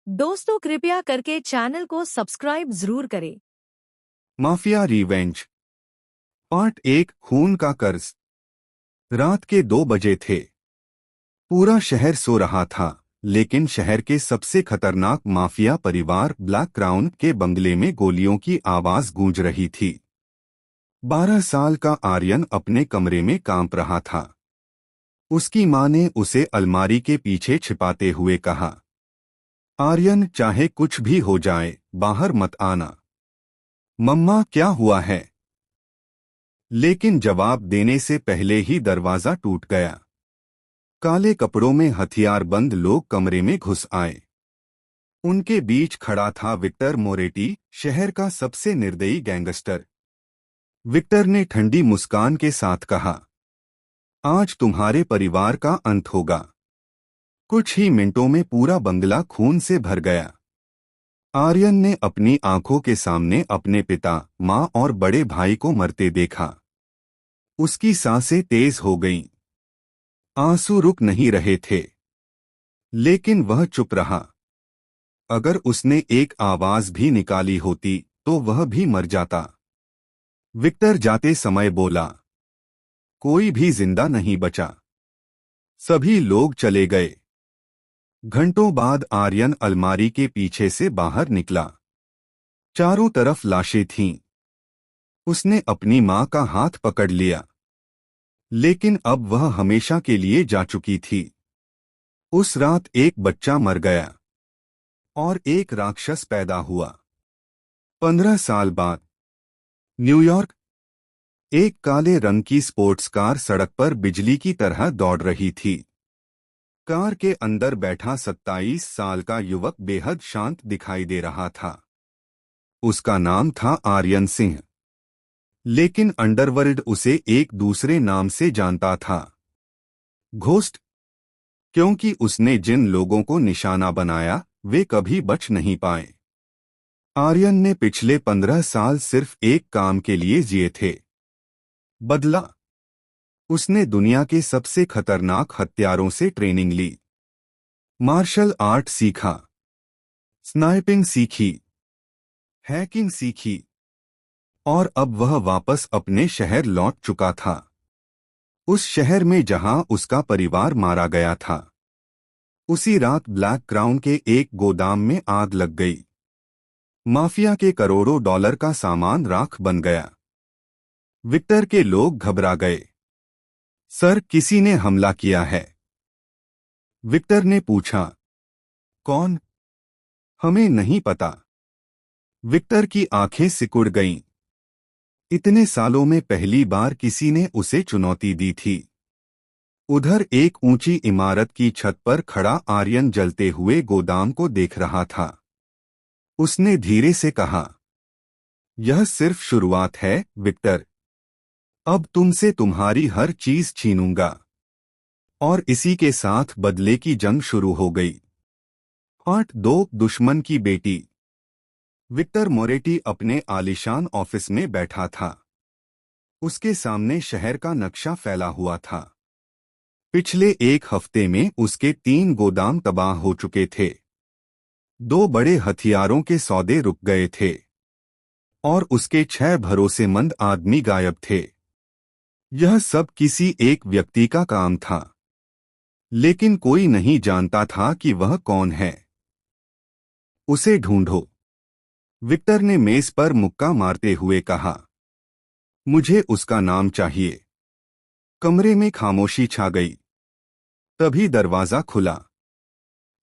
दोस्तों कृपया करके चैनल को सब्सक्राइब जरूर करें। माफिया रिवेंज पार्ट 1 खून का कर्ज। रात के 2 बजे थे। पूरा शहर सो रहा था, लेकिन शहर के सबसे खतरनाक माफिया परिवार ब्लैक क्राउन के बंगले में गोलियों की आवाज गूंज रही थी। 12 साल का आर्यन अपने कमरे में कांप रहा था। उसकी मां ने उसे अलमारी के पीछे छिपाते हुए कहा, आर्यन, चाहे कुछ भी हो जाए, बाहर मत आना। मम्मा, क्या हुआ है? लेकिन जवाब देने से पहले ही दरवाजा टूट गया। काले कपड़ों में हथियारबंद लोग कमरे में घुस आए। उनके बीच खड़ा था विक्टर मोरेटी, शहर का सबसे निर्दयी गैंगस्टर। विक्टर ने ठंडी मुस्कान के साथ कहा, आज तुम्हारे परिवार का अंत होगा। कुछ ही मिनटों में पूरा बंगला खून से भर गया। आर्यन ने अपनी आंखों के सामने अपने पिता, मां और बड़े भाई को मरते देखा। उसकी सांसें तेज हो गईं। आंसू रुक नहीं रहे थे, लेकिन वह चुप रहा। अगर उसने एक आवाज भी निकाली होती तो वह भी मर जाता। विक्टर जाते समय बोला, कोई भी जिंदा नहीं बचा। सभी लोग चले गए। घंटों बाद आर्यन अलमारी के पीछे से बाहर निकला। चारों तरफ लाशें थीं। उसने अपनी मां का हाथ पकड़ लिया, लेकिन अब वह हमेशा के लिए जा चुकी थी। उस रात एक बच्चा मर गया और एक राक्षस पैदा हुआ। 15 साल बाद न्यूयॉर्क। एक काले रंग की स्पोर्ट्स कार सड़क पर बिजली की तरह दौड़ रही थी। कार के अंदर बैठा 27 साल का युवक बेहद शांत दिखाई दे रहा था। उसका नाम था आर्यन सिंह, लेकिन अंडरवर्ल्ड उसे एक दूसरे नाम से जानता था, घोस्ट। क्योंकि उसने जिन लोगों को निशाना बनाया वे कभी बच नहीं पाए। आर्यन ने पिछले 15 साल सिर्फ एक काम के लिए जिए थे, बदला। उसने दुनिया के सबसे खतरनाक हत्यारों से ट्रेनिंग ली, मार्शल आर्ट सीखा, स्नाइपिंग सीखी, हैकिंग सीखी, और अब वह वापस अपने शहर लौट चुका था। उस शहर में जहां उसका परिवार मारा गया था। उसी रात ब्लैक क्राउन के एक गोदाम में आग लग गई। माफिया के करोड़ों डॉलर का सामान राख बन गया। विक्टर के लोग घबरा गए। सर, किसी ने हमला किया है। विक्टर ने पूछा, कौन? हमें नहीं पता। विक्टर की आंखें सिकुड़ गईं। इतने सालों में पहली बार किसी ने उसे चुनौती दी थी। उधर एक ऊंची इमारत की छत पर खड़ा आर्यन जलते हुए गोदाम को देख रहा था। उसने धीरे से कहा, यह सिर्फ शुरुआत है विक्टर। अब तुमसे तुम्हारी हर चीज छीनूंगा। और इसी के साथ बदले की जंग शुरू हो गई। पार्ट 2 दुश्मन की बेटी। विक्टर मोरेटी अपने आलीशान ऑफिस में बैठा था। उसके सामने शहर का नक्शा फैला हुआ था। पिछले एक हफ्ते में उसके 3 गोदाम तबाह हो चुके थे। 2 बड़े हथियारों के सौदे रुक गए थे और उसके 6 भरोसेमंद आदमी गायब थे। यह सब किसी एक व्यक्ति का काम था, लेकिन कोई नहीं जानता था कि वह कौन है। उसे ढूंढो, विक्टर ने मेज पर मुक्का मारते हुए कहा। मुझे उसका नाम चाहिए। कमरे में खामोशी छा गई। तभी दरवाजा खुला।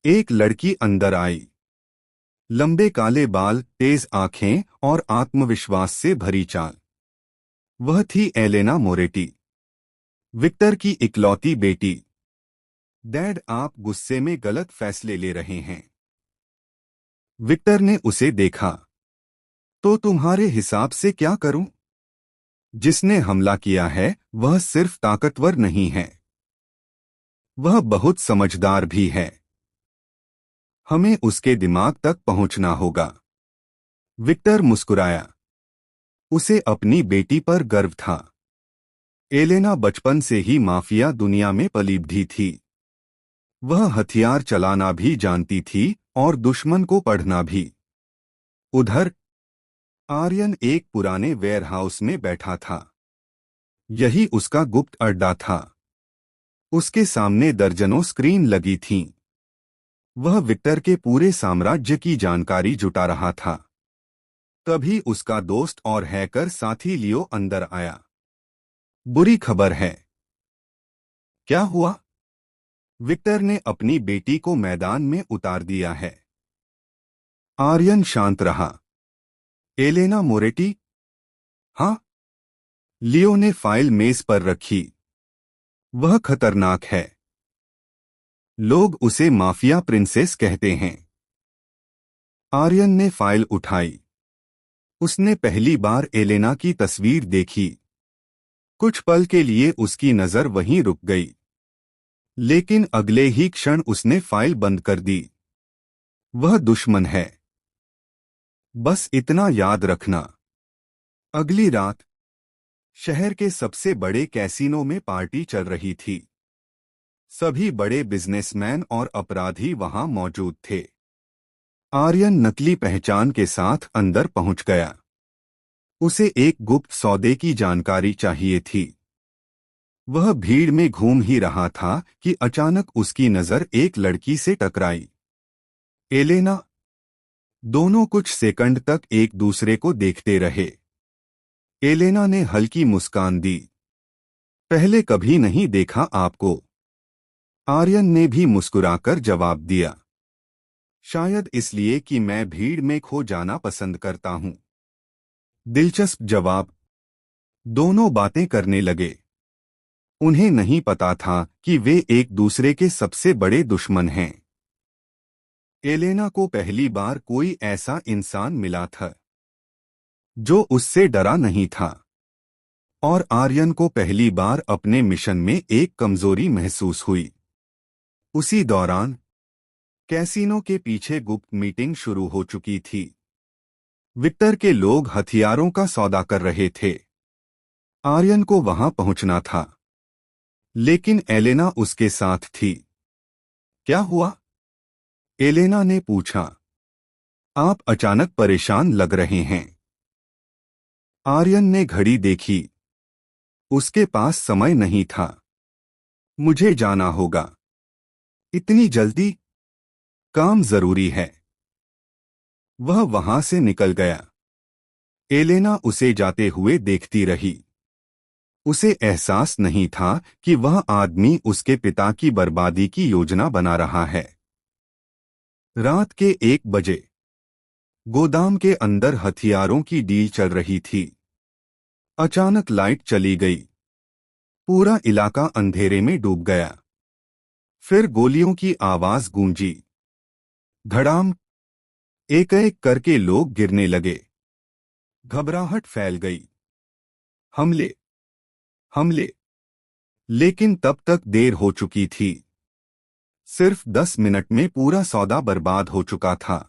एक लड़की अंदर आई। लंबे काले बाल, तेज आंखें और आत्मविश्वास से भरी चाल। वह थी एलेना मोरेटी, विक्टर की इकलौती बेटी। डैड, आप गुस्से में गलत फैसले ले रहे हैं। विक्टर ने उसे देखा। तो तुम्हारे हिसाब से क्या करूं? जिसने हमला किया है वह सिर्फ ताकतवर नहीं है, वह बहुत समझदार भी है। हमें उसके दिमाग तक पहुंचना होगा। विक्टर मुस्कुराया। उसे अपनी बेटी पर गर्व था। एलेना बचपन से ही माफिया दुनिया में पली बढ़ी थी। वह हथियार चलाना भी जानती थी और दुश्मन को पढ़ना भी। उधर आर्यन एक पुराने वेयरहाउस में बैठा था। यही उसका गुप्त अड्डा था। उसके सामने दर्जनों स्क्रीन लगी थीं। वह विक्टर के पूरे साम्राज्य की जानकारी जुटा रहा था। तभी उसका दोस्त और हैकर साथी लियो अंदर आया। बुरी खबर है। क्या हुआ? विक्टर ने अपनी बेटी को मैदान में उतार दिया है। आर्यन शांत रहा। एलेना मोरेटी? हाँ। लियो ने फाइल मेज पर रखी। वह खतरनाक है। लोग उसे माफिया प्रिंसेस कहते हैं। आर्यन ने फाइल उठाई। उसने पहली बार एलेना की तस्वीर देखी। कुछ पल के लिए उसकी नजर वहीं रुक गई, लेकिन अगले ही क्षण उसने फाइल बंद कर दी। वह दुश्मन है। बस इतना याद रखना। अगली रात शहर के सबसे बड़े कैसीनो में पार्टी चल रही थी। सभी बड़े बिजनेसमैन और अपराधी वहां मौजूद थे। आर्यन नकली पहचान के साथ अंदर पहुंच गया। उसे एक गुप्त सौदे की जानकारी चाहिए थी। वह भीड़ में घूम ही रहा था कि अचानक उसकी नजर एक लड़की से टकराई। एलेना। दोनों कुछ सेकंड तक एक दूसरे को देखते रहे। एलेना ने हल्की मुस्कान दी। पहले कभी नहीं देखा आपको। आर्यन ने भी मुस्कुराकर जवाब दिया। शायद इसलिए कि मैं भीड़ में खो जाना पसंद करता हूं। दिलचस्प जवाब। दोनों बातें करने लगे। उन्हें नहीं पता था कि वे एक दूसरे के सबसे बड़े दुश्मन हैं। एलेना को पहली बार कोई ऐसा इंसान मिला था जो उससे डरा नहीं था, और आर्यन को पहली बार अपने मिशन में एक कमजोरी महसूस हुई। उसी दौरान कैसीनो के पीछे गुप्त मीटिंग शुरू हो चुकी थी। विक्टर के लोग हथियारों का सौदा कर रहे थे। आर्यन को वहां पहुंचना था, लेकिन एलेना उसके साथ थी। क्या हुआ? एलेना ने पूछा। आप अचानक परेशान लग रहे हैं। आर्यन ने घड़ी देखी। उसके पास समय नहीं था। मुझे जाना होगा। इतनी जल्दी? काम जरूरी है। वह वहां से निकल गया। एलेना उसे जाते हुए देखती रही। उसे एहसास नहीं था कि वह आदमी उसके पिता की बर्बादी की योजना बना रहा है। रात के 1 बजे गोदाम के अंदर हथियारों की डील चल रही थी। अचानक लाइट चली गई। पूरा इलाका अंधेरे में डूब गया। फिर गोलियों की आवाज गूंजी। धड़ाम। एक एक करके लोग गिरने लगे। घबराहट फैल गई। हमले, हमले। लेकिन तब तक देर हो चुकी थी। सिर्फ 10 मिनट में पूरा सौदा बर्बाद हो चुका था।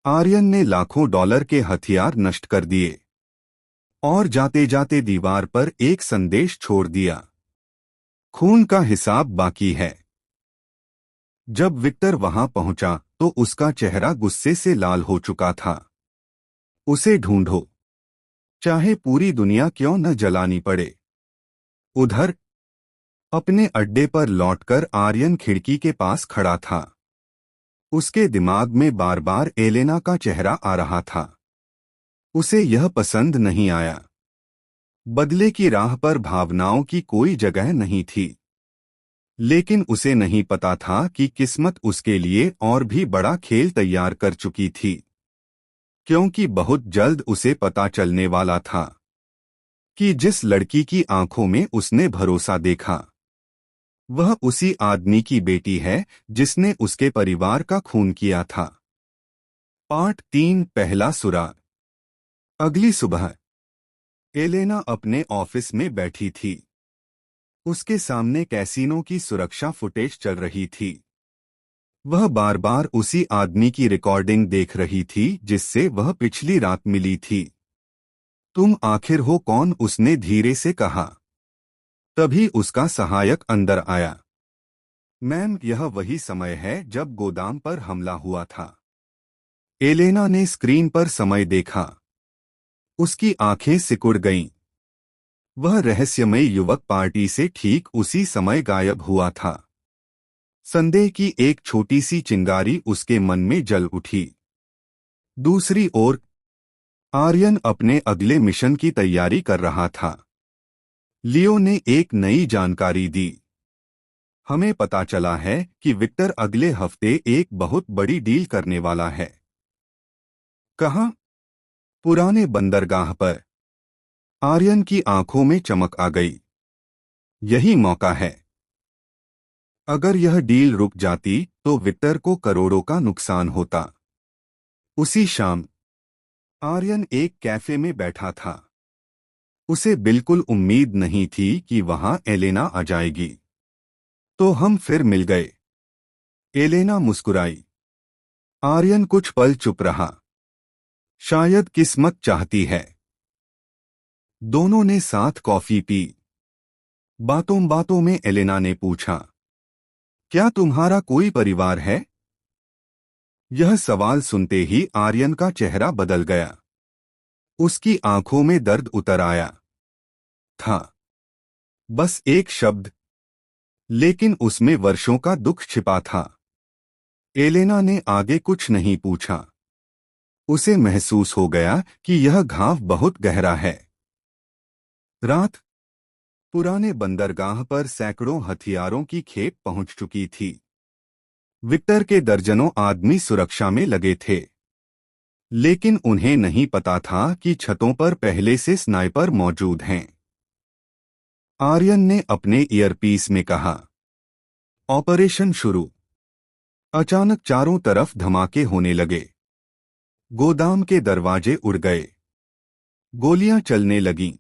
आर्यन ने लाखों डॉलर के हथियार नष्ट कर दिए और जाते जाते दीवार पर एक संदेश छोड़ दिया। खून का हिसाब बाकी है। जब विक्टर वहां पहुंचा तो उसका चेहरा गुस्से से लाल हो चुका था। उसे ढूंढो, चाहे पूरी दुनिया क्यों न जलानी पड़े। उधर अपने अड्डे पर लौटकर आर्यन खिड़की के पास खड़ा था। उसके दिमाग में बार बार एलेना का चेहरा आ रहा था। उसे यह पसंद नहीं आया। बदले की राह पर भावनाओं की कोई जगह नहीं थी। लेकिन उसे नहीं पता था कि किस्मत उसके लिए और भी बड़ा खेल तैयार कर चुकी थी, क्योंकि बहुत जल्द उसे पता चलने वाला था कि जिस लड़की की आंखों में उसने भरोसा देखा, वह उसी आदमी की बेटी है जिसने उसके परिवार का खून किया था। पार्ट 3 पहला सुराग। अगली सुबह एलेना अपने ऑफिस में बैठी थी। उसके सामने कैसीनो की सुरक्षा फुटेज चल रही थी। वह बार बार उसी आदमी की रिकॉर्डिंग देख रही थी जिससे वह पिछली रात मिली थी। तुम आखिर हो कौन? उसने धीरे से कहा। तभी उसका सहायक अंदर आया। मैम, यह वही समय है जब गोदाम पर हमला हुआ था। एलेना ने स्क्रीन पर समय देखा। उसकी आंखें सिकुड़ गईं। वह रहस्यमय युवक पार्टी से ठीक उसी समय गायब हुआ था। संदेह की एक छोटी सी चिंगारी उसके मन में जल उठी। दूसरी ओर आर्यन अपने अगले मिशन की तैयारी कर रहा था। लियो ने एक नई जानकारी दी। हमें पता चला है कि विक्टर अगले हफ्ते एक बहुत बड़ी डील करने वाला है। कहाँ? पुराने बंदरगाह पर। आर्यन की आंखों में चमक आ गई। यही मौका है। अगर यह डील रुक जाती तो विक्टर को करोड़ों का नुकसान होता। उसी शाम आर्यन एक कैफे में बैठा था। उसे बिल्कुल उम्मीद नहीं थी कि वहां एलेना आ जाएगी। तो हम फिर मिल गए। एलेना मुस्कुराई। आर्यन कुछ पल चुप रहा। शायद किस्मत चाहती है। दोनों ने साथ कॉफी पी। बातों बातों में एलेना ने पूछा, क्या तुम्हारा कोई परिवार है? यह सवाल सुनते ही आर्यन का चेहरा बदल गया। उसकी आंखों में दर्द उतर आया था। बस एक शब्द, लेकिन उसमें वर्षों का दुख छिपा था। एलेना ने आगे कुछ नहीं पूछा। उसे महसूस हो गया कि यह घाव बहुत गहरा है। रात। पुराने बंदरगाह पर सैकड़ों हथियारों की खेप पहुंच चुकी थी। विक्टर के दर्जनों आदमी सुरक्षा में लगे थे, लेकिन उन्हें नहीं पता था कि छतों पर पहले से स्नाइपर मौजूद हैं। आर्यन ने अपने ईयरपीस में कहा, ऑपरेशन शुरू। अचानक चारों तरफ धमाके होने लगे। गोदाम के दरवाजे उड़ गए। गोलियां चलने लगीं।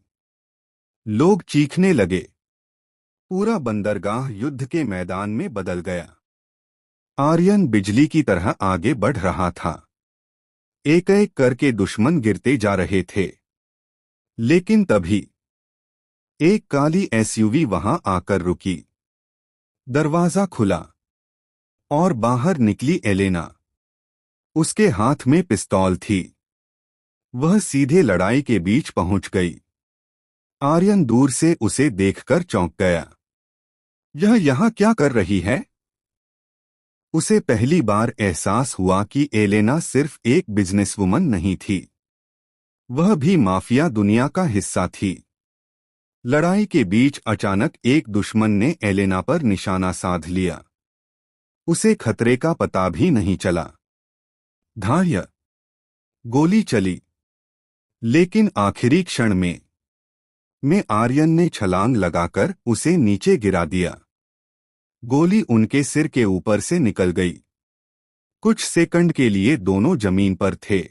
लोग चीखने लगे। पूरा बंदरगाह युद्ध के मैदान में बदल गया। आर्यन बिजली की तरह आगे बढ़ रहा था। एक एक करके दुश्मन गिरते जा रहे थे। लेकिन तभी एक काली एसयूवी वहां आकर रुकी। दरवाजा खुला और बाहर निकली एलेना। उसके हाथ में पिस्तौल थी। वह सीधे लड़ाई के बीच पहुंच गई। आर्यन दूर से उसे देखकर चौंक गया। यह यहां क्या कर रही है? उसे पहली बार एहसास हुआ कि एलेना सिर्फ एक बिजनेसवुमन नहीं थी, वह भी माफिया दुनिया का हिस्सा थी। लड़ाई के बीच अचानक एक दुश्मन ने एलेना पर निशाना साध लिया। उसे खतरे का पता भी नहीं चला। धार्य। गोली चली। लेकिन आखिरी क्षण में आर्यन ने छलांग लगाकर उसे नीचे गिरा दिया। गोली उनके सिर के ऊपर से निकल गई। कुछ सेकंड के लिए दोनों जमीन पर थे।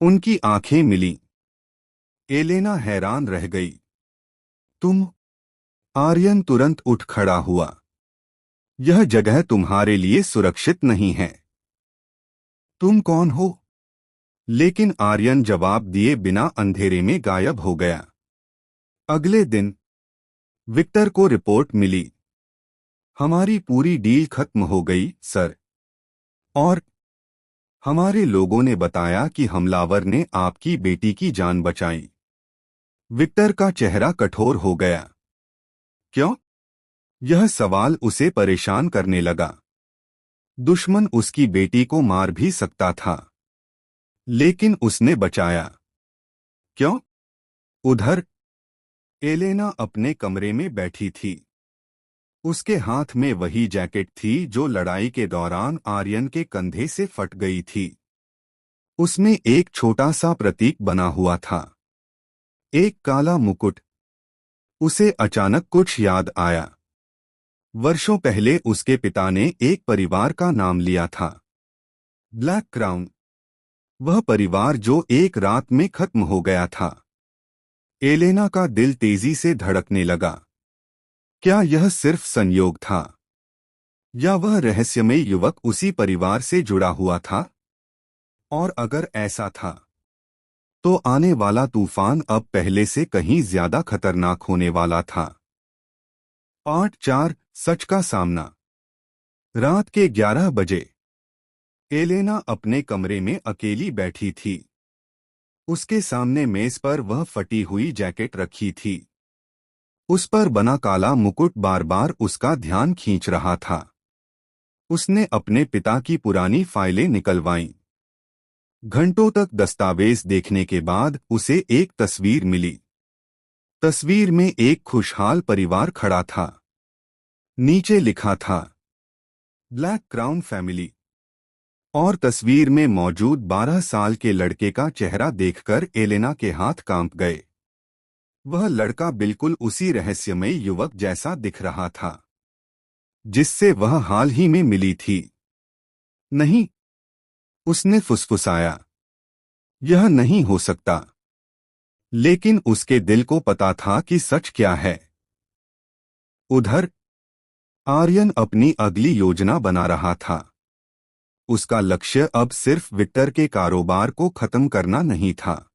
उनकी आंखें मिलीं। एलेना हैरान रह गई। तुम? आर्यन तुरंत उठ खड़ा हुआ। यह जगह तुम्हारे लिए सुरक्षित नहीं है। तुम कौन हो? लेकिन आर्यन जवाब दिए बिना अंधेरे में गायब हो गया। अगले दिन विक्टर को रिपोर्ट मिली। हमारी पूरी डील खत्म हो गई, सर। और हमारे लोगों ने बताया कि हमलावर ने आपकी बेटी की जान बचाई। विक्टर का चेहरा कठोर हो गया। क्यों? यह सवाल उसे परेशान करने लगा। दुश्मन उसकी बेटी को मार भी सकता था, लेकिन उसने बचाया। क्यों? उधर एलेना अपने कमरे में बैठी थी। उसके हाथ में वही जैकेट थी जो लड़ाई के दौरान आर्यन के कंधे से फट गई थी। उसमें एक छोटा सा प्रतीक बना हुआ था, एक काला मुकुट। उसे अचानक कुछ याद आया। वर्षों पहले उसके पिता ने एक परिवार का नाम लिया था, ब्लैक क्राउन। वह परिवार जो एक रात में खत्म हो गया था। एलेना का दिल तेजी से धड़कने लगा। क्या यह सिर्फ संयोग था, या वह रहस्यमय युवक उसी परिवार से जुड़ा हुआ था? और अगर ऐसा था, तो आने वाला तूफान अब पहले से कहीं ज्यादा खतरनाक होने वाला था। पार्ट 4, सच का सामना। रात के 11 बजे एलेना अपने कमरे में अकेली बैठी थी। उसके सामने मेज पर वह फटी हुई जैकेट रखी थी। उस पर बना काला मुकुट बार बार उसका ध्यान खींच रहा था। उसने अपने पिता की पुरानी फाइलें निकलवाईं। घंटों तक दस्तावेज देखने के बाद उसे एक तस्वीर मिली। तस्वीर में एक खुशहाल परिवार खड़ा था। नीचे लिखा था, ब्लैक क्राउन फैमिली। और तस्वीर में मौजूद 12 साल के लड़के का चेहरा देखकर एलेना के हाथ कांप गए। वह लड़का बिल्कुल उसी रहस्यमय युवक जैसा दिख रहा था जिससे वह हाल ही में मिली थी। नहीं, उसने फुसफुसाया, यह नहीं हो सकता। लेकिन उसके दिल को पता था कि सच क्या है। उधर आर्यन अपनी अगली योजना बना रहा था। उसका लक्ष्य अब सिर्फ विक्टर के कारोबार को खत्म करना नहीं था।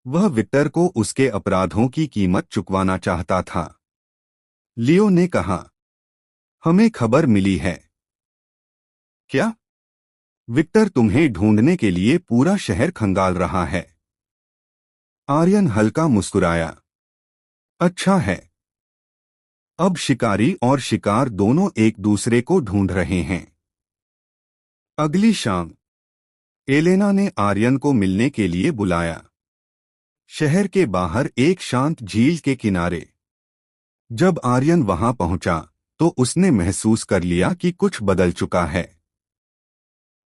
वह विक्टर को उसके अपराधों की कीमत चुकवाना चाहता था। लियो ने कहा, हमें खबर मिली है। क्या? विक्टर तुम्हें ढूंढने के लिए पूरा शहर खंगाल रहा है। आर्यन हल्का मुस्कुराया। अच्छा है। अब शिकारी और शिकार दोनों एक दूसरे को ढूंढ रहे हैं। अगली शाम एलेना ने आर्यन को मिलने के लिए बुलाया। शहर के बाहर एक शांत झील के किनारे। जब आर्यन वहां पहुंचा तो उसने महसूस कर लिया कि कुछ बदल चुका है।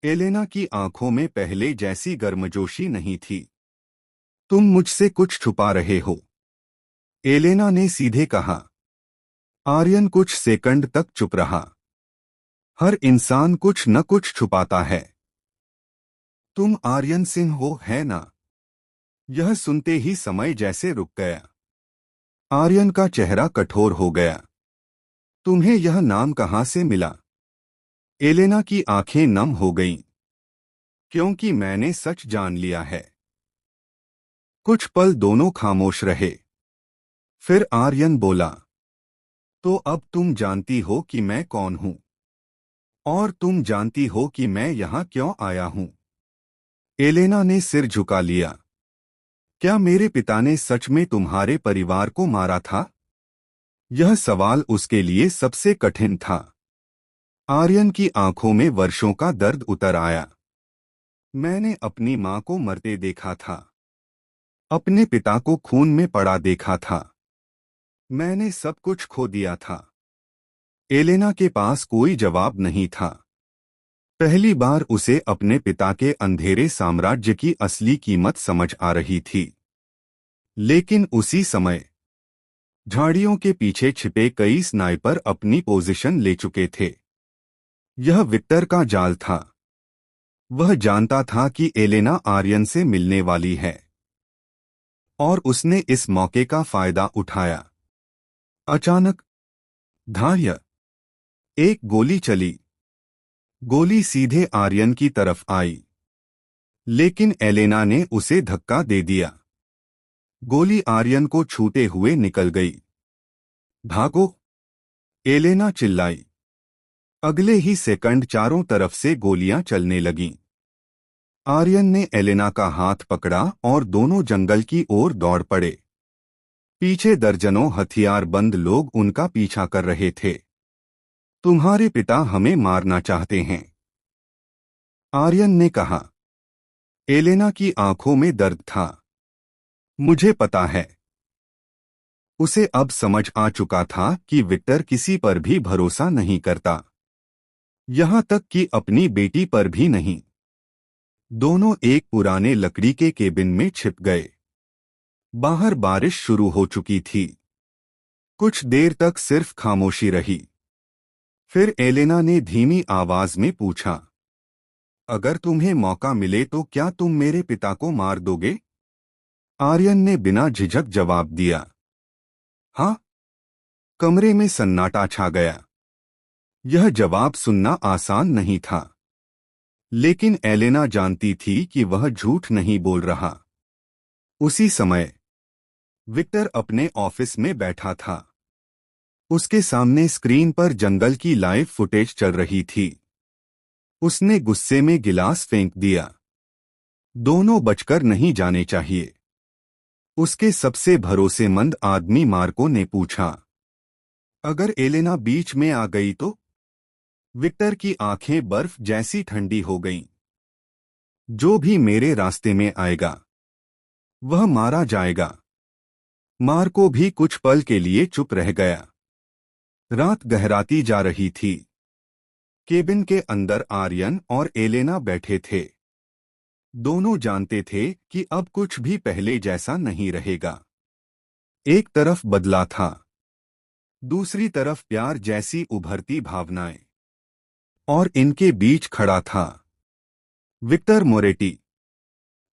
एलेना की आंखों में पहले जैसी गर्मजोशी नहीं थी। तुम मुझसे कुछ छुपा रहे हो, एलेना ने सीधे कहा। आर्यन कुछ सेकंड तक चुप रहा। हर इंसान कुछ न कुछ छुपाता है। तुम आर्यन सिंह हो, है ना? यह सुनते ही समय जैसे रुक गया। आर्यन का चेहरा कठोर हो गया। तुम्हें यह नाम कहां से मिला? एलेना की आंखें नम हो गईं। क्योंकि मैंने सच जान लिया है। कुछ पल दोनों खामोश रहे। फिर आर्यन बोला, तो अब तुम जानती हो कि मैं कौन हूं। और तुम जानती हो कि मैं यहां क्यों आया हूं। एलेना ने सिर झुका लिया। क्या मेरे पिता ने सच में तुम्हारे परिवार को मारा था? यह सवाल उसके लिए सबसे कठिन था। आर्यन की आंखों में वर्षों का दर्द उतर आया। मैंने अपनी मां को मरते देखा था। अपने पिता को खून में पड़ा देखा था। मैंने सब कुछ खो दिया था। एलेना के पास कोई जवाब नहीं था। पहली बार उसे अपने पिता के अंधेरे साम्राज्य की असली कीमत समझ आ रही थी। लेकिन उसी समय झाड़ियों के पीछे छिपे कई स्नाइपर अपनी पोजीशन ले चुके थे। यह विक्टर का जाल था। वह जानता था कि एलेना आर्यन से मिलने वाली है और उसने इस मौके का फायदा उठाया। अचानक धार्य एक गोली चली। गोली सीधे आर्यन की तरफ आई, लेकिन एलेना ने उसे धक्का दे दिया। गोली आर्यन को छूते हुए निकल गई। भागो! एलेना चिल्लाई। अगले ही सेकंड चारों तरफ से गोलियां चलने लगीं। आर्यन ने एलेना का हाथ पकड़ा और दोनों जंगल की ओर दौड़ पड़े। पीछे दर्जनों हथियारबंद लोग उनका पीछा कर रहे थे। तुम्हारे पिता हमें मारना चाहते हैं, आर्यन ने कहा। एलेना की आंखों में दर्द था। मुझे पता है। उसे अब समझ आ चुका था कि विक्टर किसी पर भी भरोसा नहीं करता, यहां तक कि अपनी बेटी पर भी नहीं। दोनों एक पुराने लकड़ी के केबिन में छिप गए। बाहर बारिश शुरू हो चुकी थी। कुछ देर तक सिर्फ खामोशी रही। फिर एलेना ने धीमी आवाज में पूछा, अगर तुम्हें मौका मिले तो क्या तुम मेरे पिता को मार दोगे? आर्यन ने बिना झिझक जवाब दिया, हाँ। कमरे में सन्नाटा छा गया। यह जवाब सुनना आसान नहीं था, लेकिन एलेना जानती थी कि वह झूठ नहीं बोल रहा। उसी समय विक्टर अपने ऑफिस में बैठा था। उसके सामने स्क्रीन पर जंगल की लाइव फुटेज चल रही थी। उसने गुस्से में गिलास फेंक दिया। दोनों बचकर नहीं जाने चाहिए। उसके सबसे भरोसेमंद आदमी मार्को ने पूछा, अगर एलेना बीच में आ गई तो? विक्टर की आंखें बर्फ जैसी ठंडी हो गईं। जो भी मेरे रास्ते में आएगा वह मारा जाएगा। मार्को भी कुछ पल के लिए चुप रह गया। रात गहराती जा रही थी। केबिन के अंदर आर्यन और एलेना बैठे थे। दोनों जानते थे कि अब कुछ भी पहले जैसा नहीं रहेगा। एक तरफ बदला था, दूसरी तरफ प्यार जैसी उभरती भावनाएं। और इनके बीच खड़ा था विक्टर मोरेटी,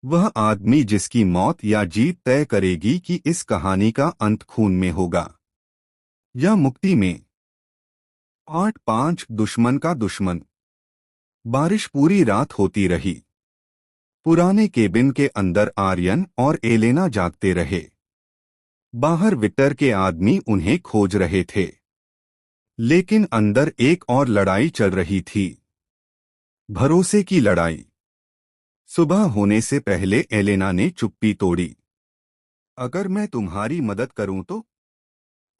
वह आदमी जिसकी मौत या जीत तय करेगी कि इस कहानी का अंत खून में होगा या मुक्ति में। 8-5 दुश्मन का दुश्मन। बारिश पूरी रात होती रही। पुराने केबिन के अंदर आर्यन और एलेना जागते रहे। बाहर विक्टर के आदमी उन्हें खोज रहे थे। लेकिन अंदर एक और लड़ाई चल रही थी, भरोसे की लड़ाई। सुबह होने से पहले एलेना ने चुप्पी तोड़ी। अगर मैं तुम्हारी मदद करूं तो?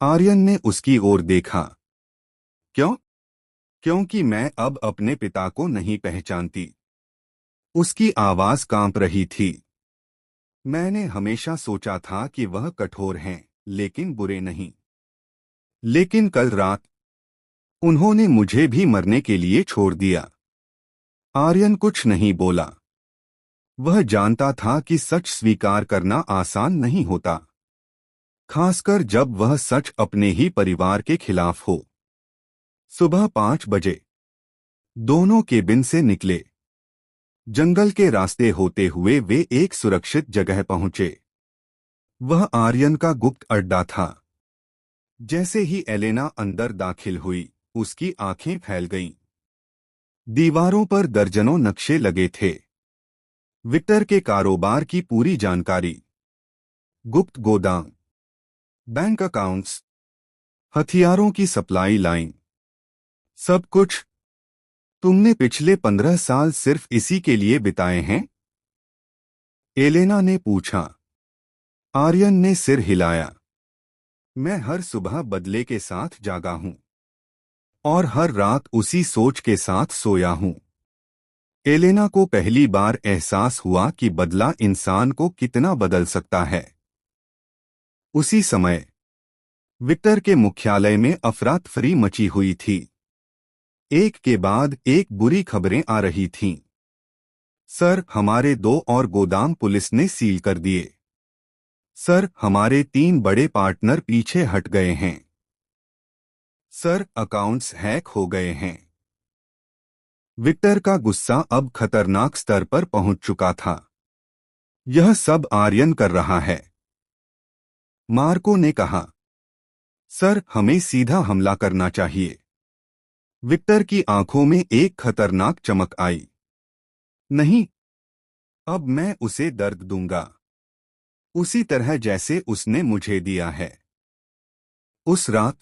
आर्यन ने उसकी ओर देखा। क्यों? क्योंकि मैं अब अपने पिता को नहीं पहचानती। उसकी आवाज कांप रही थी। मैंने हमेशा सोचा था कि वह कठोर हैं, लेकिन बुरे नहीं। लेकिन कल रात उन्होंने मुझे भी मरने के लिए छोड़ दिया। आर्यन कुछ नहीं बोला। वह जानता था कि सच स्वीकार करना आसान नहीं होता, खासकर जब वह सच अपने ही परिवार के खिलाफ हो। सुबह 5 बजे दोनों केबिन से निकले। जंगल के रास्ते होते हुए वे एक सुरक्षित जगह पहुंचे। वह आर्यन का गुप्त अड्डा था। जैसे ही एलेना अंदर दाखिल हुई, उसकी आंखें फैल गईं। दीवारों पर दर्जनों नक्शे लगे थे। विक्टर के कारोबार की पूरी जानकारी, गुप्त गोदाम, बैंक अकाउंट्स, हथियारों की सप्लाई लाइन, सब कुछ। तुमने पिछले 15 साल सिर्फ इसी के लिए बिताए हैं? एलेना ने पूछा। आर्यन ने सिर हिलाया। मैं हर सुबह बदले के साथ जागा हूं और हर रात उसी सोच के साथ सोया हूं। एलेना को पहली बार एहसास हुआ कि बदला इंसान को कितना बदल सकता है। उसी समय विक्टर के मुख्यालय में अफरा-तफरी मची हुई थी। एक के बाद एक बुरी खबरें आ रही थीं। सर, हमारे 2 और गोदाम पुलिस ने सील कर दिए। सर, हमारे 3 बड़े पार्टनर पीछे हट गए हैं। सर, अकाउंट्स हैक हो गए हैं। विक्टर का गुस्सा अब खतरनाक स्तर पर पहुंच चुका था। यह सब आर्यन कर रहा है। मार्को ने कहा, सर, हमें सीधा हमला करना चाहिए। विक्टर की आंखों में एक खतरनाक चमक आई। नहीं, अब मैं उसे दर्द दूंगा, उसी तरह जैसे उसने मुझे दिया है। उस रात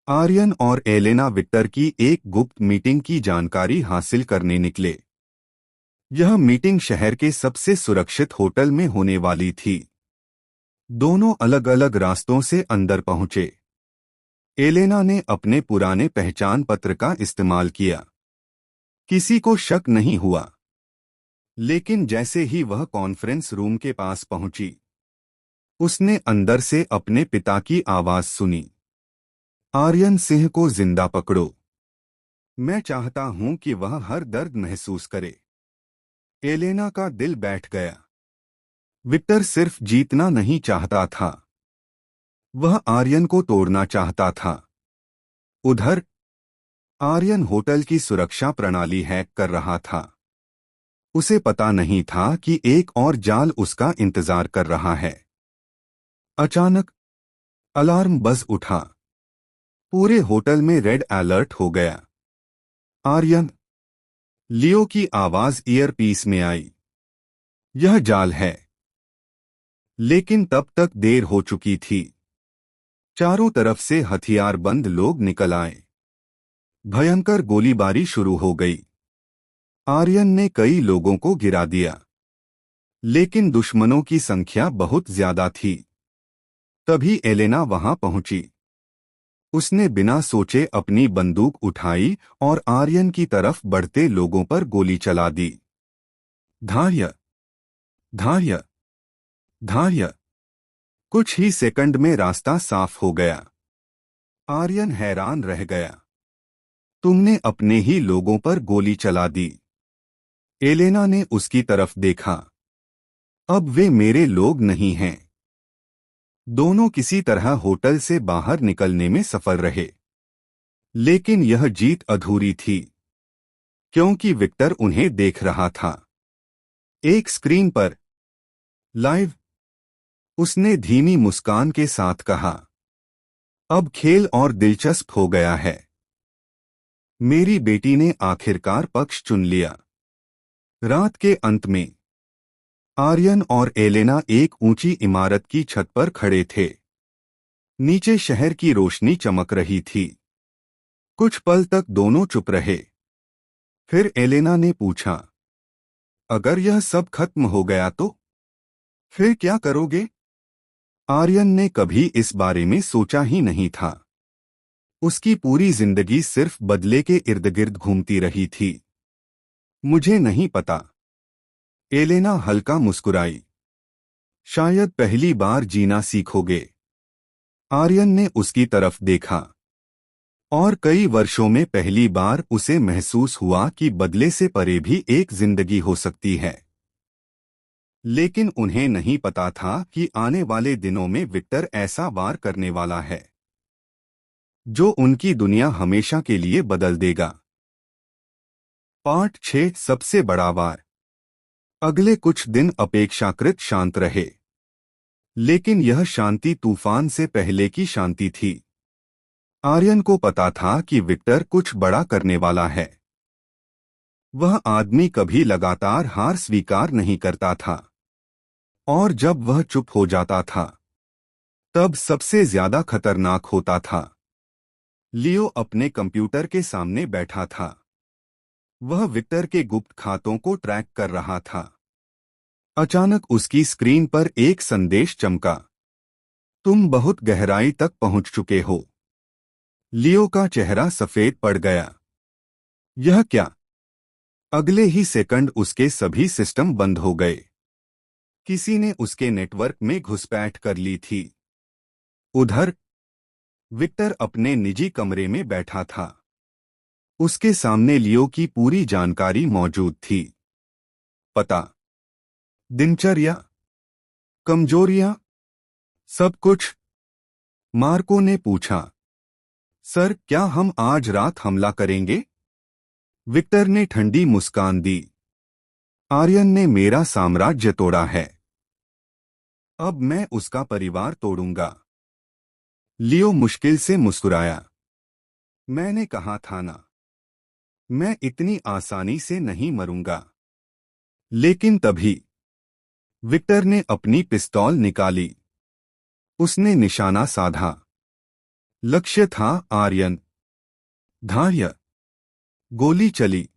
आर्यन और एलेना विक्टर की एक गुप्त मीटिंग की जानकारी हासिल करने निकले। यह मीटिंग शहर के सबसे सुरक्षित होटल में होने वाली थी। दोनों अलग अलग रास्तों से अंदर पहुंचे। एलेना ने अपने पुराने पहचान पत्र का इस्तेमाल किया। किसी को शक नहीं हुआ। लेकिन जैसे ही वह कॉन्फ्रेंस रूम के पास पहुंची, उसने अंदर से अपने पिता की आवाज सुनी। आर्यन सिंह को जिंदा पकड़ो। मैं चाहता हूं कि वह हर दर्द महसूस करे। एलेना का दिल बैठ गया। विक्टर सिर्फ जीतना नहीं चाहता था, वह आर्यन को तोड़ना चाहता था। उधर आर्यन होटल की सुरक्षा प्रणाली हैक कर रहा था। उसे पता नहीं था कि एक और जाल उसका इंतजार कर रहा है। अचानक अलार्म बज उठा। पूरे होटल में रेड अलर्ट हो गया। आर्यन, लियो की आवाज ईयरपीस में आई। यह जाल है। लेकिन तब तक देर हो चुकी थी। चारों तरफ से हथियारबंद लोग निकल आए। भयंकर गोलीबारी शुरू हो गई। आर्यन ने कई लोगों को गिरा दिया, लेकिन दुश्मनों की संख्या बहुत ज्यादा थी। तभी एलेना वहां पहुंची। उसने बिना सोचे अपनी बंदूक उठाई और आर्यन की तरफ बढ़ते लोगों पर गोली चला दी। धार्य, धार्य, धार्य। कुछ ही सेकंड में रास्ता साफ हो गया। आर्यन हैरान रह गया। तुमने अपने ही लोगों पर गोली चला दी। एलेना ने उसकी तरफ देखा। अब वे मेरे लोग नहीं हैं। दोनों किसी तरह होटल से बाहर निकलने में सफल रहे, लेकिन यह जीत अधूरी थी, क्योंकि विक्टर उन्हें देख रहा था। एक स्क्रीन पर लाइव, उसने धीमी मुस्कान के साथ कहा, अब खेल और दिलचस्प हो गया है। मेरी बेटी ने आखिरकार पक्ष चुन लिया। रात के अंत में आर्यन और एलेना एक ऊंची इमारत की छत पर खड़े थे। नीचे शहर की रोशनी चमक रही थी। कुछ पल तक दोनों चुप रहे। फिर एलेना ने पूछा, अगर यह सब खत्म हो गया तो फिर क्या करोगे? आर्यन ने कभी इस बारे में सोचा ही नहीं था। उसकी पूरी जिंदगी सिर्फ बदले के इर्द गिर्द घूमती रही थी। मुझे नहीं पता। एलेना हल्का मुस्कुराई। शायद पहली बार जीना सीखोगे। आर्यन ने उसकी तरफ देखा, और कई वर्षों में पहली बार उसे महसूस हुआ कि बदले से परे भी एक जिंदगी हो सकती है। लेकिन उन्हें नहीं पता था कि आने वाले दिनों में विक्टर ऐसा वार करने वाला है जो उनकी दुनिया हमेशा के लिए बदल देगा। पार्ट 6, सबसे बड़ा वार। अगले कुछ दिन अपेक्षाकृत शांत रहे, लेकिन यह शांति तूफान से पहले की शांति थी। आर्यन को पता था कि विक्टर कुछ बड़ा करने वाला है। वह आदमी कभी लगातार हार स्वीकार नहीं करता था, और जब वह चुप हो जाता था तब सबसे ज्यादा खतरनाक होता था। लियो अपने कंप्यूटर के सामने बैठा था। वह विक्टर के गुप्त खातों को ट्रैक कर रहा था। अचानक उसकी स्क्रीन पर एक संदेश चमका, तुम बहुत गहराई तक पहुंच चुके हो। लियो का चेहरा सफेद पड़ गया। यह क्या? अगले ही सेकंड उसके सभी सिस्टम बंद हो गए। किसी ने उसके नेटवर्क में घुसपैठ कर ली थी। उधर विक्टर अपने निजी कमरे में बैठा था। उसके सामने लियो की पूरी जानकारी मौजूद थी। पता, दिनचर्या, कमजोरियां, सब कुछ। मार्को ने पूछा, सर क्या हम आज रात हमला करेंगे? विक्टर ने ठंडी मुस्कान दी। आर्यन ने मेरा साम्राज्य तोड़ा है, अब मैं उसका परिवार तोड़ूंगा। लियो मुश्किल से मुस्कुराया। मैंने कहा था ना, मैं इतनी आसानी से नहीं मरूंगा। लेकिन तभी विक्टर ने अपनी पिस्तौल निकाली। उसने निशाना साधा। लक्ष्य था आर्यन। धार्य। गोली चली,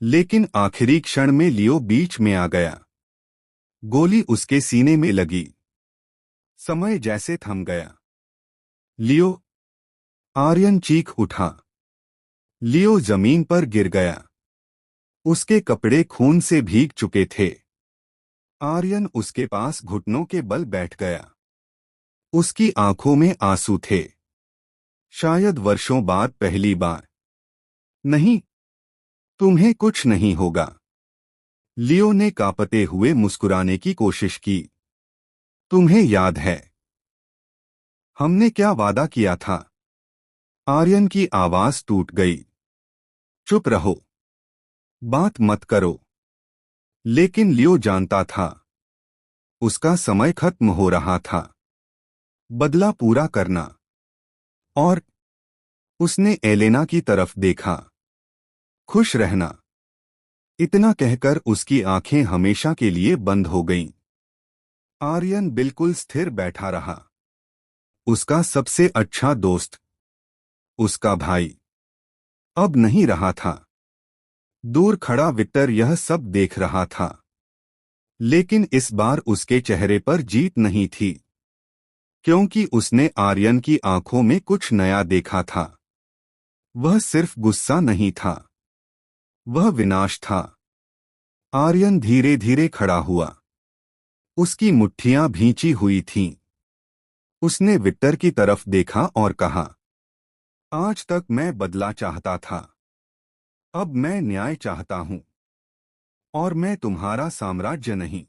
लेकिन आखिरी क्षण में लियो बीच में आ गया। गोली उसके सीने में लगी। समय जैसे थम गया। लियो! आर्यन चीख उठा। लियो जमीन पर गिर गया। उसके कपड़े खून से भीग चुके थे। आर्यन उसके पास घुटनों के बल बैठ गया। उसकी आंखों में आंसू थे। शायद वर्षों बाद पहली बार। नहीं, तुम्हें कुछ नहीं होगा। लियो ने कांपते हुए मुस्कुराने की कोशिश की। तुम्हें याद है हमने क्या वादा किया था? आर्यन की आवाज टूट गई। चुप रहो, बात मत करो। लेकिन लियो जानता था, उसका समय खत्म हो रहा था। बदला पूरा करना। और उसने एलेना की तरफ देखा। खुश रहना। इतना कहकर उसकी आंखें हमेशा के लिए बंद हो गईं। आर्यन बिल्कुल स्थिर बैठा रहा। उसका सबसे अच्छा दोस्त, उसका भाई, अब नहीं रहा था। दूर खड़ा विक्टर यह सब देख रहा था, लेकिन इस बार उसके चेहरे पर जीत नहीं थी, क्योंकि उसने आर्यन की आंखों में कुछ नया देखा था। वह सिर्फ गुस्सा नहीं था, वह विनाश था। आर्यन धीरे धीरे खड़ा हुआ, उसकी मुट्ठियां भींची हुई थीं। उसने विक्टर की तरफ देखा और कहा, आज तक मैं बदला चाहता था, अब मैं न्याय चाहता हूं। और मैं तुम्हारा साम्राज्य नहीं,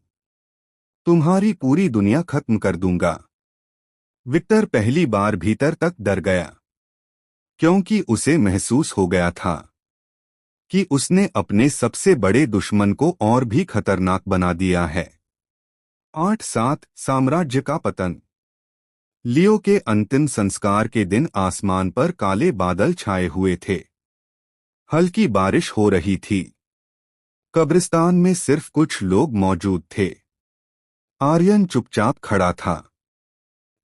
तुम्हारी पूरी दुनिया खत्म कर दूंगा। विक्टर पहली बार भीतर तक डर गया, क्योंकि उसे महसूस हो गया था कि उसने अपने सबसे बड़े दुश्मन को और भी खतरनाक बना दिया है। 8-7 साम्राज्य का पतन। लियो के अंतिम संस्कार के दिन आसमान पर काले बादल छाए हुए थे। हल्की बारिश हो रही थी। कब्रिस्तान में सिर्फ कुछ लोग मौजूद थे। आर्यन चुपचाप खड़ा था।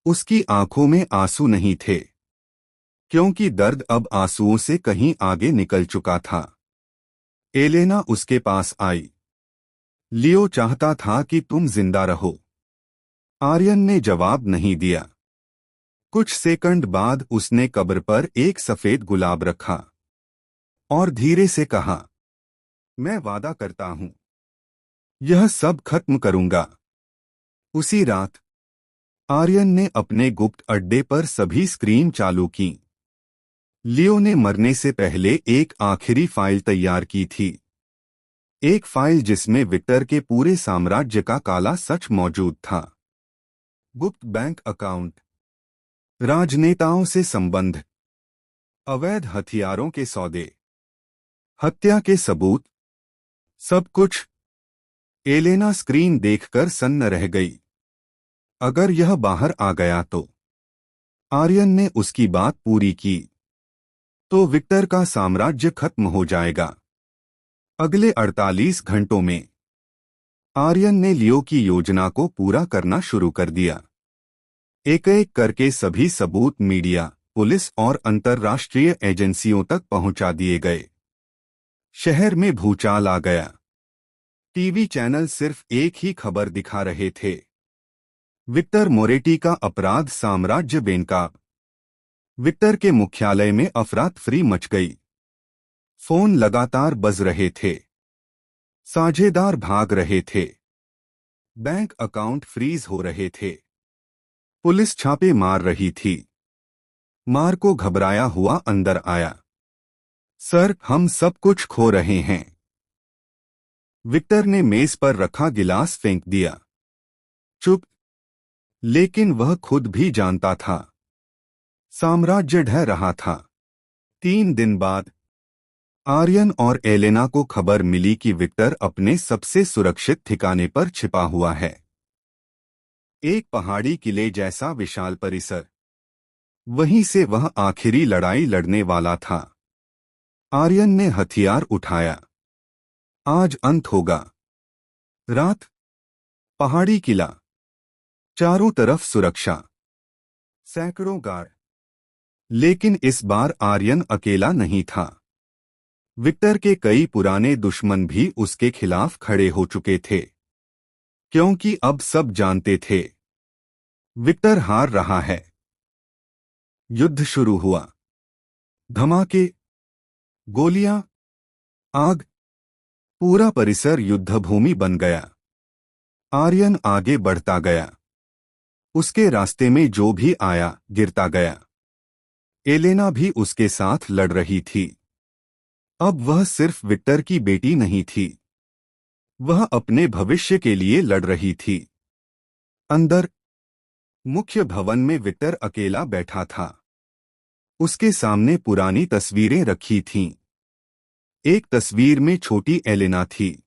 उसकी आंखों में आंसू नहीं थे, क्योंकि दर्द अब आंसुओं से कहीं आगे निकल चुका था। एलेना उसके पास आई। लियो चाहता था कि तुम जिंदा रहो। आर्यन ने जवाब नहीं दिया। कुछ सेकंड बाद उसने कब्र पर एक सफेद गुलाब रखा और धीरे से कहा, मैं वादा करता हूं, यह सब खत्म करूंगा। उसी रात आर्यन ने अपने गुप्त अड्डे पर सभी स्क्रीन चालू की। लियो ने मरने से पहले एक आखिरी फाइल तैयार की थी। एक फाइल जिसमें विक्टर के पूरे साम्राज्य का काला सच मौजूद था। गुप्त बैंक अकाउंट, राजनेताओं से संबंध, अवैध हथियारों के सौदे, हत्या के सबूत, सब कुछ। एलेना स्क्रीन देखकर सन्न रह गई। अगर यह बाहर आ गया तो आर्यन ने उसकी बात पूरी की, तो विक्टर का साम्राज्य खत्म हो जाएगा। अगले 48 घंटों में आर्यन ने लियो की योजना को पूरा करना शुरू कर दिया। एक एक करके सभी सबूत मीडिया, पुलिस और अंतर्राष्ट्रीय एजेंसियों तक पहुंचा दिए गए। शहर में भूचाल आ गया। टीवी चैनल सिर्फ एक ही खबर दिखा रहे थे, विक्टर मोरेटी का अपराध साम्राज्य बेनकाब। विक्टर के मुख्यालय में अफरा-तफरी मच गई। फोन लगातार बज रहे थे, साझेदार भाग रहे थे, बैंक अकाउंट फ्रीज हो रहे थे, पुलिस छापे मार रही थी। मार्को घबराया हुआ अंदर आया। सर, हम सब कुछ खो रहे हैं। विक्टर ने मेज पर रखा गिलास फेंक दिया। चुप। लेकिन वह खुद भी जानता था, साम्राज्य ढह रहा था। 3 दिन बाद आर्यन और एलेना को खबर मिली कि विक्टर अपने सबसे सुरक्षित ठिकाने पर छिपा हुआ है। एक पहाड़ी किले जैसा विशाल परिसर। वहीं से वह आखिरी लड़ाई लड़ने वाला था। आर्यन ने हथियार उठाया। आज अंत होगा। रात, पहाड़ी किला, चारों तरफ सुरक्षा, सैकड़ों गार्ड। लेकिन इस बार आर्यन अकेला नहीं था। विक्टर के कई पुराने दुश्मन भी उसके खिलाफ खड़े हो चुके थे, क्योंकि अब सब जानते थे, विक्टर हार रहा है। युद्ध शुरू हुआ। धमाके, गोलियां, आग, पूरा परिसर युद्धभूमि बन गया। आर्यन आगे बढ़ता गया। उसके रास्ते में जो भी आया गिरता गया। एलेना भी उसके साथ लड़ रही थी। अब वह सिर्फ विक्टर की बेटी नहीं थी, वह अपने भविष्य के लिए लड़ रही थी। अंदर मुख्य भवन में विक्टर अकेला बैठा था। उसके सामने पुरानी तस्वीरें रखी थीं। एक तस्वीर में छोटी एलेना थी,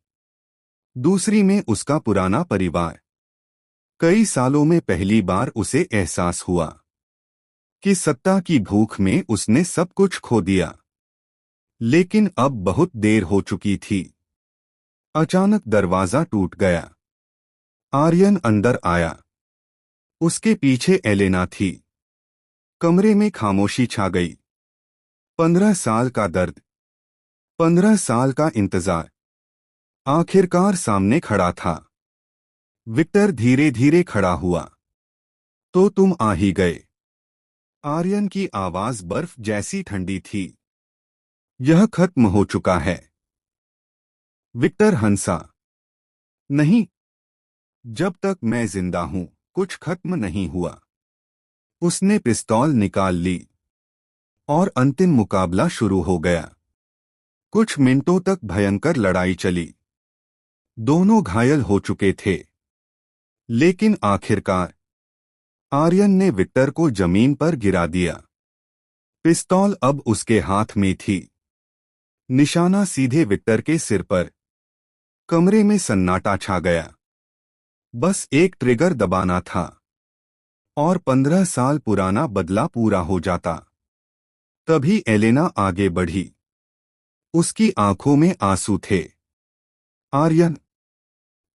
दूसरी में उसका पुराना परिवार। कई सालों में पहली बार उसे एहसास हुआ कि सत्ता की भूख में उसने सब कुछ खो दिया। लेकिन अब बहुत देर हो चुकी थी। अचानक दरवाजा टूट गया। आर्यन अंदर आया। उसके पीछे एलेना थी। कमरे में खामोशी छा गई। 15 साल का दर्द, 15 साल का इंतजार आखिरकार सामने खड़ा था। विक्टर धीरे धीरे खड़ा हुआ। तो तुम आ ही गए। आर्यन की आवाज बर्फ जैसी ठंडी थी। यह खत्म हो चुका है। विक्टर हंसा। नहीं, जब तक मैं जिंदा हूं कुछ खत्म नहीं हुआ। उसने पिस्तौल निकाल ली और अंतिम मुकाबला शुरू हो गया। कुछ मिनटों तक भयंकर लड़ाई चली। दोनों घायल हो चुके थे, लेकिन आखिरकार आर्यन ने विक्टर को जमीन पर गिरा दिया। पिस्तौल अब उसके हाथ में थी, निशाना सीधे विक्टर के सिर पर। कमरे में सन्नाटा छा गया। बस एक ट्रिगर दबाना था और 15 साल पुराना बदला पूरा हो जाता। तभी एलेना आगे बढ़ी। उसकी आंखों में आंसू थे। आर्यन,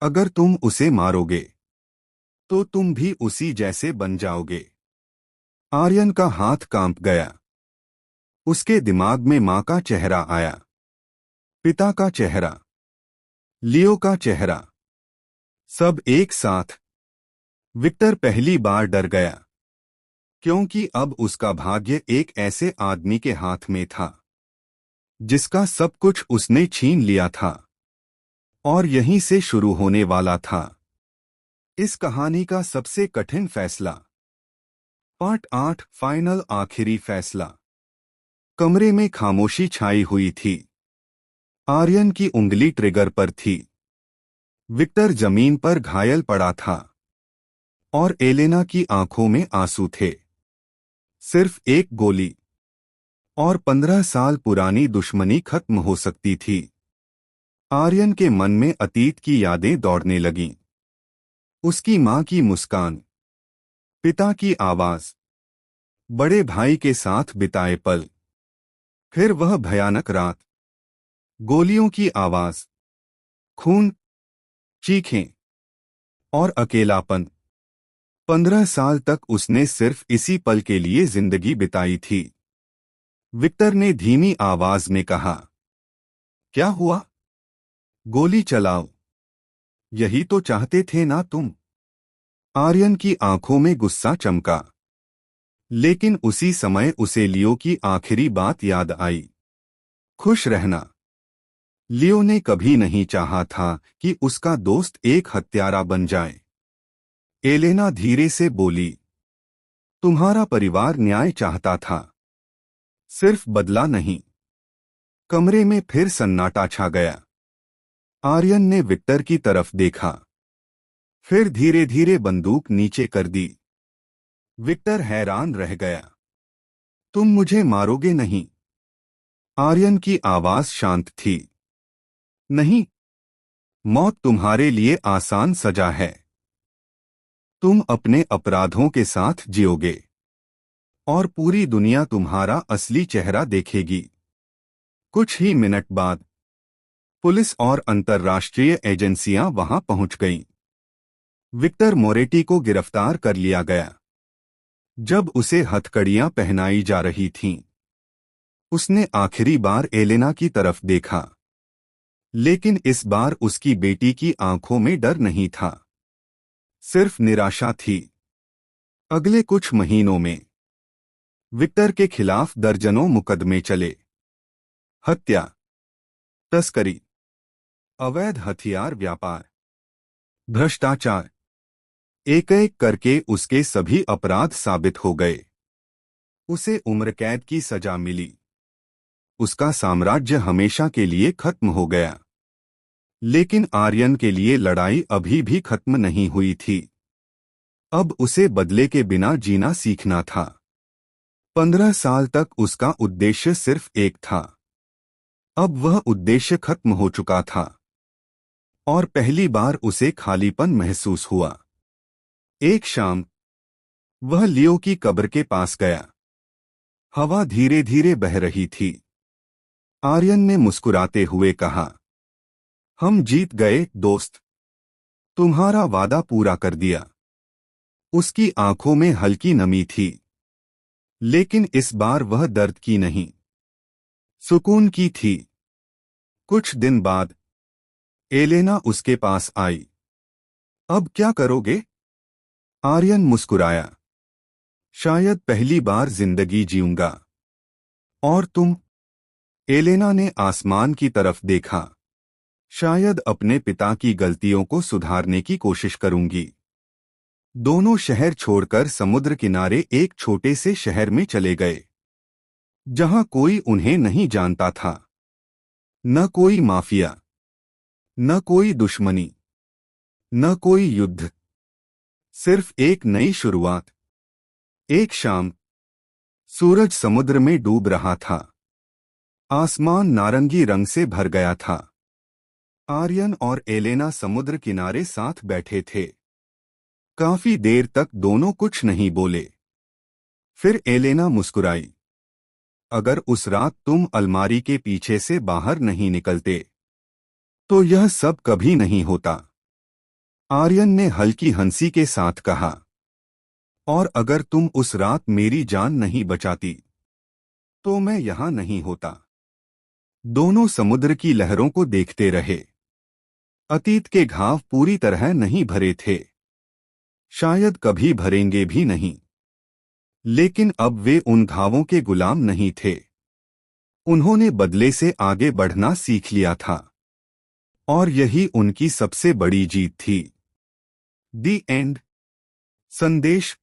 अगर तुम उसे मारोगे तो तुम भी उसी जैसे बन जाओगे। आर्यन का हाथ कांप गया। उसके दिमाग में मां का चेहरा आया, पिता का चेहरा, लियो का चेहरा, सब एक साथ। विक्टर पहली बार डर गया, क्योंकि अब उसका भाग्य एक ऐसे आदमी के हाथ में था जिसका सब कुछ उसने छीन लिया था और यहीं से शुरू होने वाला था इस कहानी का सबसे कठिन फैसला। पार्ट 8, फाइनल, आखिरी फैसला। कमरे में खामोशी छाई हुई थी। आर्यन की उंगली ट्रिगर पर थी। विक्टर जमीन पर घायल पड़ा था और एलेना की आंखों में आंसू थे। सिर्फ एक गोली और 15 साल पुरानी दुश्मनी खत्म हो सकती थी। आर्यन के मन में अतीत की यादें दौड़ने लगीं। उसकी मां की मुस्कान, पिता की आवाज, बड़े भाई के साथ बिताए पल। फिर वह भयानक रात, गोलियों की आवाज, खून, चीखें और अकेलापन। 15 साल तक उसने सिर्फ इसी पल के लिए जिंदगी बिताई थी। विक्टर ने धीमी आवाज में कहा, क्या हुआ? गोली चलाओ, यही तो चाहते थे ना तुम? आर्यन की आंखों में गुस्सा चमका, लेकिन उसी समय उसे लियो की आखिरी बात याद आई, खुश रहना। लियो ने कभी नहीं चाहा था कि उसका दोस्त एक हत्यारा बन जाए। एलेना धीरे से बोली, तुम्हारा परिवार न्याय चाहता था, सिर्फ बदला नहीं। कमरे में फिर सन्नाटा छा गया। आर्यन ने विक्टर की तरफ देखा, फिर धीरे धीरे बंदूक नीचे कर दी। विक्टर हैरान रह गया। तुम मुझे मारोगे नहीं? आर्यन की आवाज शांत थी। नहीं, मौत तुम्हारे लिए आसान सजा है। तुम अपने अपराधों के साथ जियोगे और पूरी दुनिया तुम्हारा असली चेहरा देखेगी। कुछ ही मिनट बाद पुलिस और अंतर्राष्ट्रीय एजेंसियां वहां पहुंच गईं। विक्टर मोरेटी को गिरफ्तार कर लिया गया। जब उसे हथकड़ियां पहनाई जा रही थीं, उसने आखिरी बार एलेना की तरफ देखा, लेकिन इस बार उसकी बेटी की आंखों में डर नहीं था, सिर्फ निराशा थी। अगले कुछ महीनों में विक्टर के खिलाफ दर्जनों मुकदमे चले। हत्या, तस्करी, अवैध हथियार व्यापार, भ्रष्टाचार। एक एक करके उसके सभी अपराध साबित हो गए। उसे उम्र कैद की सजा मिली। उसका साम्राज्य हमेशा के लिए खत्म हो गया। लेकिन आर्यन के लिए लड़ाई अभी भी खत्म नहीं हुई थी। अब उसे बदले के बिना जीना सीखना था। 15 साल तक उसका उद्देश्य सिर्फ एक था। अब वह उद्देश्य खत्म हो चुका था और पहली बार उसे खालीपन महसूस हुआ। एक शाम वह लियो की कब्र के पास गया। हवा धीरे धीरे बह रही थी। आर्यन ने मुस्कुराते हुए कहा, हम जीत गए दोस्त, तुम्हारा वादा पूरा कर दिया। उसकी आंखों में हल्की नमी थी, लेकिन इस बार वह दर्द की नहीं, सुकून की थी। कुछ दिन बाद एलेना उसके पास आई। अब क्या करोगे? आर्यन मुस्कुराया। शायद पहली बार जिंदगी जीऊंगा। और तुम? एलेना ने आसमान की तरफ देखा। शायद अपने पिता की गलतियों को सुधारने की कोशिश करूंगी। दोनों शहर छोड़कर समुद्र किनारे एक छोटे से शहर में चले गए, जहां कोई उन्हें नहीं जानता था। न कोई माफिया, न कोई दुश्मनी, न कोई युद्ध। सिर्फ एक नई शुरुआत। एक शाम सूरज समुद्र में डूब रहा था। आसमान नारंगी रंग से भर गया था। आर्यन और एलेना समुद्र किनारे साथ बैठे थे। काफी देर तक दोनों कुछ नहीं बोले। फिर एलेना मुस्कुराई। अगर उस रात तुम अलमारी के पीछे से बाहर नहीं निकलते, तो यह सब कभी नहीं होता। आर्यन ने हल्की हंसी के साथ कहा, और अगर तुम उस रात मेरी जान नहीं बचाती, तो मैं यहां नहीं होता। दोनों समुद्र की लहरों को देखते रहे। अतीत के घाव पूरी तरह नहीं भरे थे, शायद कभी भरेंगे भी नहीं। लेकिन अब वे उन घावों के गुलाम नहीं थे। उन्होंने बदले से आगे बढ़ना सीख लिया था, और यही उनकी सबसे बड़ी जीत थी। दी एंड। संदेश: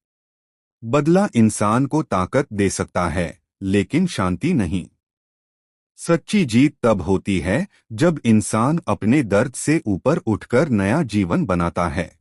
बदला इंसान को ताकत दे सकता है, लेकिन शांति नहीं। सच्ची जीत तब होती है जब इंसान अपने दर्द से ऊपर उठकर नया जीवन बनाता है।